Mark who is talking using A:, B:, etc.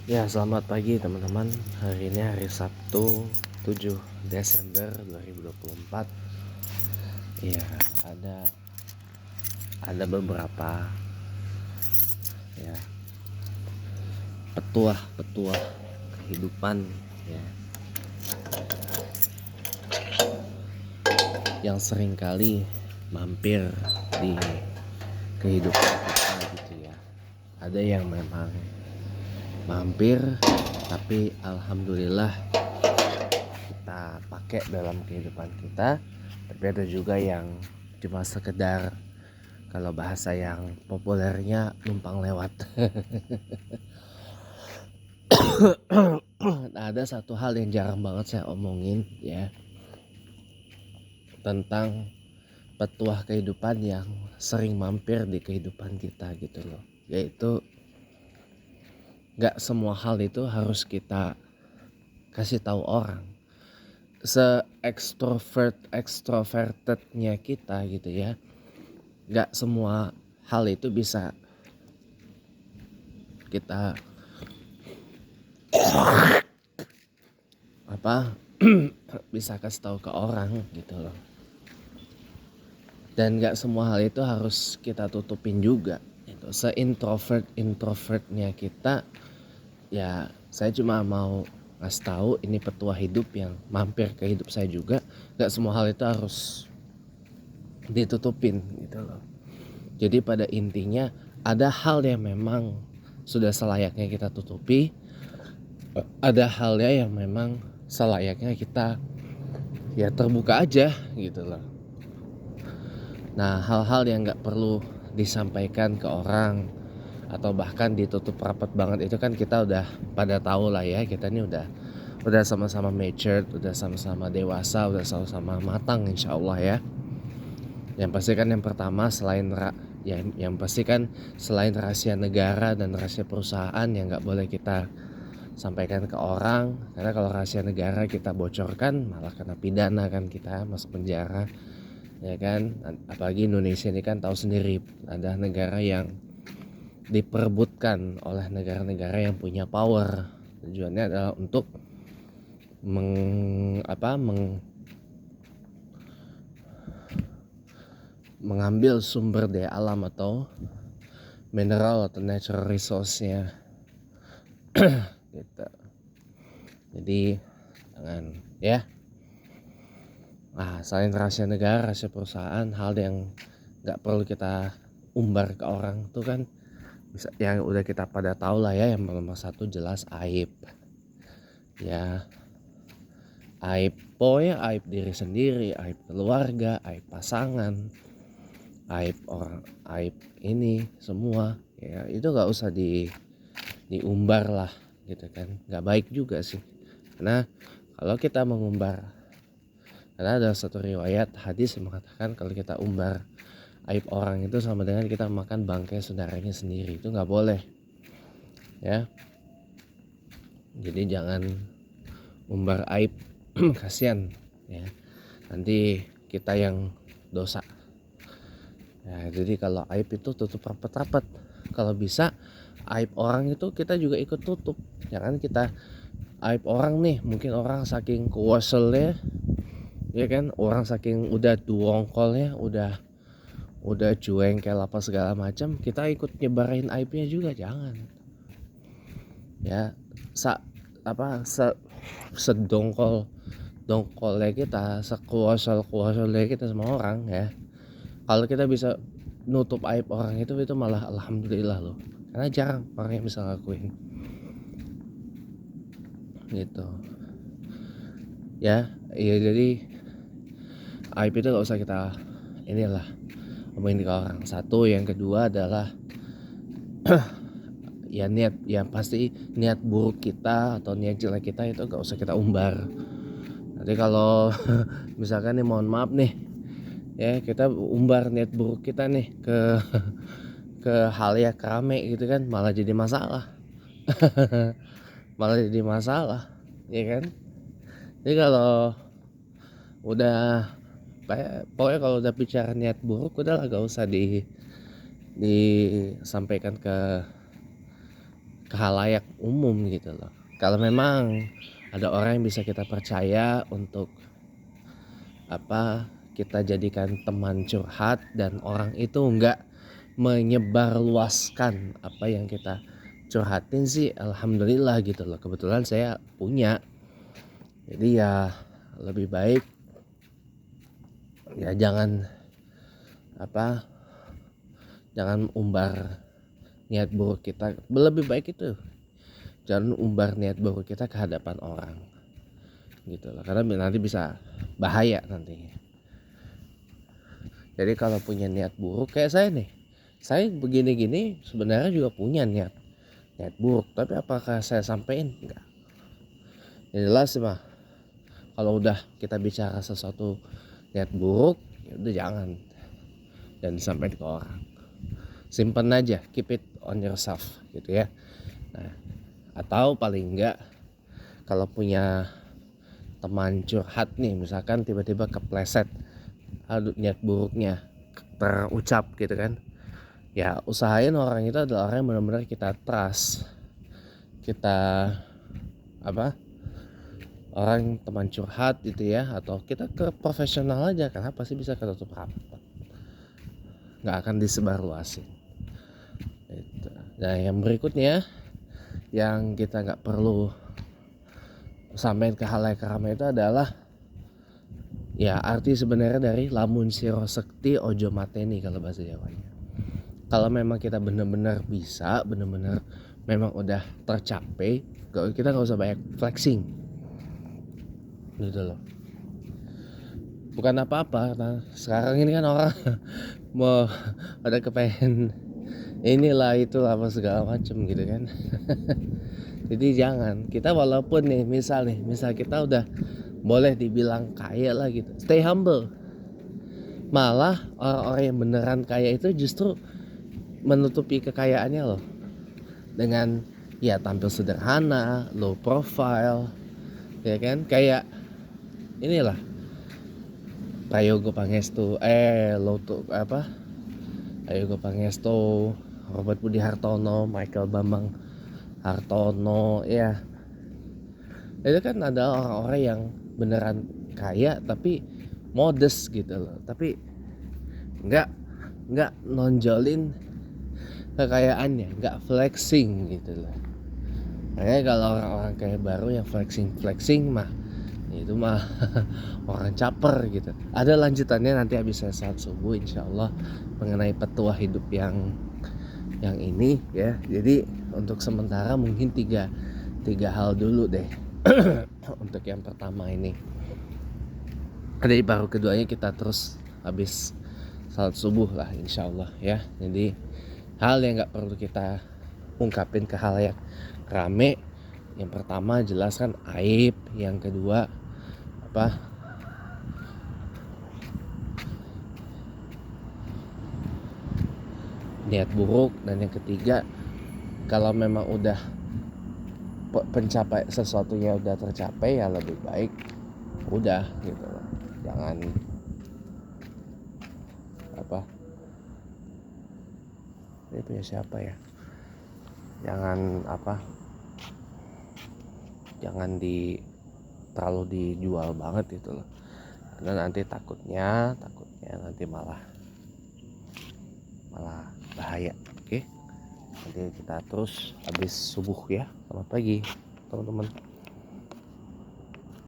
A: Ya, selamat pagi teman-teman. Hari ini hari Sabtu 7 Desember 2024. Ya, ada beberapa ya petuah-petuah kehidupan ya yang seringkali mampir di kehidupan kita gitu ya. Ada yang memang mampir tapi alhamdulillah kita pakai dalam kehidupan kita. Tapi ada juga yang cuma sekedar, kalau bahasa yang populernya, numpang lewat. Nah, ada satu hal yang jarang banget saya omongin ya, tentang petuah kehidupan yang sering mampir di kehidupan kita gitu loh. Yaitu gak semua hal itu harus kita kasih tahu orang. Se extrovertednya kita gitu ya, gak semua hal itu bisa kita bisa kasih tahu ke orang gitu loh. Dan gak semua hal itu harus kita tutupin juga gitu. Se-introvertnya kita ya, saya cuma mau ngasih tahu ini petua hidup yang mampir ke hidup saya juga. Gak semua hal itu harus ditutupin gitu loh. Jadi pada intinya ada hal yang memang sudah selayaknya kita tutupi, ada halnya yang memang selayaknya kita ya terbuka aja gitu loh. Nah, hal-hal yang gak perlu disampaikan ke orang atau bahkan ditutup rapat banget itu kan kita udah pada tahu lah ya. Kita ini udah sama-sama matured, udah sama-sama dewasa, udah sama-sama matang insya Allah ya. Yang pasti kan yang pertama yang pasti kan selain rahasia negara dan rahasia perusahaan yang gak boleh kita sampaikan ke orang, karena kalau rahasia negara kita bocorkan malah kena pidana kan, kita masuk penjara ya kan. Apalagi Indonesia ini kan tahu sendiri, ada negara yang diperebutkan oleh negara-negara yang punya power. Tujuannya adalah untuk mengambil sumber daya alam atau mineral atau natural resource-nya gitu. Jadi jangan ya. Selain rahasia negara, rahasia perusahaan, hal yang gak perlu kita umbar ke orang tuh kan yang udah kita pada tahu lah ya. Yang nomor satu jelas aib ya, aib diri sendiri, aib keluarga, aib pasangan, aib orang, aib ini semua ya, itu gak usah diumbar lah gitu kan. Gak baik juga sih, karena kalau kita mengumbar, karena ada satu riwayat hadis yang mengatakan kalau kita umbar aib orang itu sama dengan kita makan bangkai saudaranya sendiri. Itu gak boleh ya. Jadi jangan umbar aib kasihan ya, nanti kita yang dosa ya. Jadi kalau aib itu tutup rapat-rapat. Kalau bisa aib orang itu kita juga ikut tutup. Jangan kita aib orang nih, mungkin orang saking kuaselnya ya kan, orang saking udah duongkolnya, udah cueng kayak apa segala macam, kita ikut nyebarin aibnya juga. Jangan ya. Sedongkolnya kita, sekuasalnya kita sama orang ya, kalau kita bisa nutup aib orang itu malah alhamdulillah loh, karena jarang orang yang bisa ngakuin gitu ya. Jadi aib itu gak usah kita inilah ngomongin ke orang. Satu, yang kedua adalah ya niat, yang pasti niat buruk kita atau niat jelek kita itu gak usah kita umbar. Nanti kalau misalkan nih, mohon maaf nih ya, kita umbar niat buruk kita nih ke hal yang rame gitu kan, malah jadi masalah. Malah jadi masalah ya kan. Jadi kalau udah pokoknya kalau udah bicara niat buruk, udah lah gak usah disampaikan ke ke khalayak umum gitu loh. Kalau memang ada orang yang bisa kita percaya untuk kita jadikan teman curhat dan orang itu enggak menyebarluaskan apa yang kita curhatin sih, alhamdulillah gitu loh. Kebetulan saya punya. Jadi ya lebih baik ya jangan jangan umbar niat buruk kita. Lebih baik itu jangan umbar niat buruk kita ke hadapan orang gitu loh, karena nanti bisa bahaya nantinya. Jadi kalau punya niat buruk kayak saya nih, saya begini-gini sebenarnya juga punya niat buruk, tapi apakah saya sampaikan? Enggak. Ya jelas sih mah, kalau udah kita bicara sesuatu niat buruk ya udah jangan disampaikan ke orang, simpen aja, keep it on yourself gitu ya. Nah, atau paling enggak kalau punya teman curhat nih, misalkan tiba-tiba kepleset niat buruknya terucap gitu kan, ya usahain orang itu adalah orang yang benar-benar kita trust, kita orang teman curhat gitu ya, atau kita ke profesional aja, karena pasti bisa ketutup rapat, nggak akan disebarluasin gitu. Nah yang berikutnya yang kita nggak perlu sampaikan ke halayak ramai itu adalah ya arti sebenarnya dari lamun siro sekti ojo mateni kalau bahasa Jawanya. Kalau memang kita benar-benar bisa, benar-benar memang udah tercapai, kita nggak usah banyak flexing gitu loh. Bukan apa-apa, nah sekarang ini kan orang mau pada kepengen inilah itulah apa segala macem gitu kan. Jadi jangan, kita walaupun nih misal kita udah boleh dibilang kaya lah gitu, stay humble. Malah orang-orang yang beneran kaya itu justru menutupi kekayaannya loh dengan ya tampil sederhana, low profile, ya kan, kayak inilah Prayogo Pangestu, Prayogo Pangestu, Robert Budi Hartono, Michael Bambang Hartono, ya itu kan ada orang-orang yang beneran kaya tapi modest gitu loh, tapi nggak nonjolin kekayaannya, nggak flexing gitu loh. Makanya kalau orang-orang kayak baru yang flexing mah itu mah orang caper gitu. Ada lanjutannya nanti habis saat subuh insyaallah mengenai petua hidup yang ini ya. Jadi untuk sementara mungkin tiga hal dulu deh. Untuk yang pertama ini, jadi baru keduanya kita terus habis salat subuh lah insyaallah ya. Jadi hal yang nggak perlu kita ungkapin ke halayak rame, yang pertama jelaskan aib, yang kedua niat buruk, dan yang ketiga kalau memang udah pencapai sesuatunya udah tercapai ya lebih baik udah gitu loh. Jangan ini punya siapa ya, jangan terlalu dijual banget gitu loh, karena nanti takutnya nanti malah bahaya. Oke, nanti kita terus habis subuh ya. Selamat pagi teman-teman.